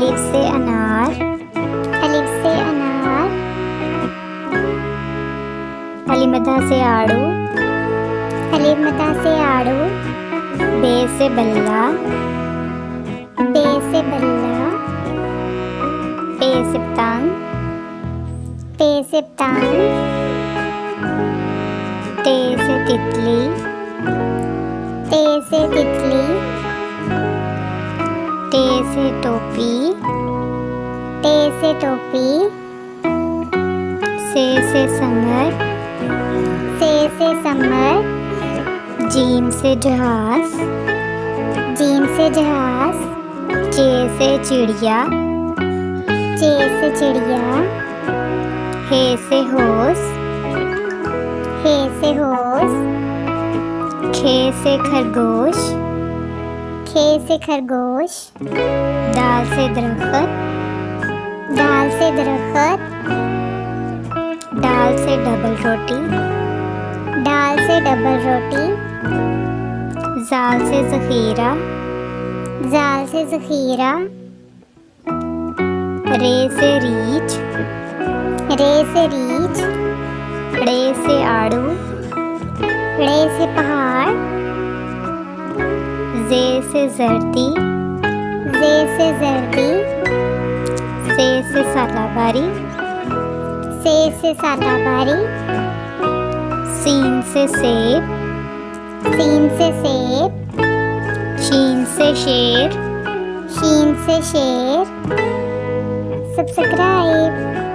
अलिफ से अनार, अलिफ से अनार। अलिफ मद्दा से आड़ू, अलिफ मद्दा से आड़ू। बे से बल्ला, बे से बल्ला। पे से पतंग, पे से पतंग। टे से तितली, टे से तितली। टे से टोपी, टे से टोपी। से समर, से समर। जीम से जहाज, जीम से जहाज। चे से चिड़िया, चे से चिड़िया। हे से होश, हे से होश। खे से खरगोश, खे से खरगोश। दाल से दरख्त, दाल से दरख्त। दाल से डबल रोटी, दाल से डबल रोटी। जाल से ज़ख़ीरा, जाल से ज़ख़ीरा। रे से रीछ, रे से रीछ। ड़े से आड़ू, ड़े से पहाड़। जे से जर्दी, जे से जर्दी। से सालाबारी, से सालाबारी। सीन से सेब, सीन से सेब। शीन से शेर, शीन से शेर। सब्सक्राइब।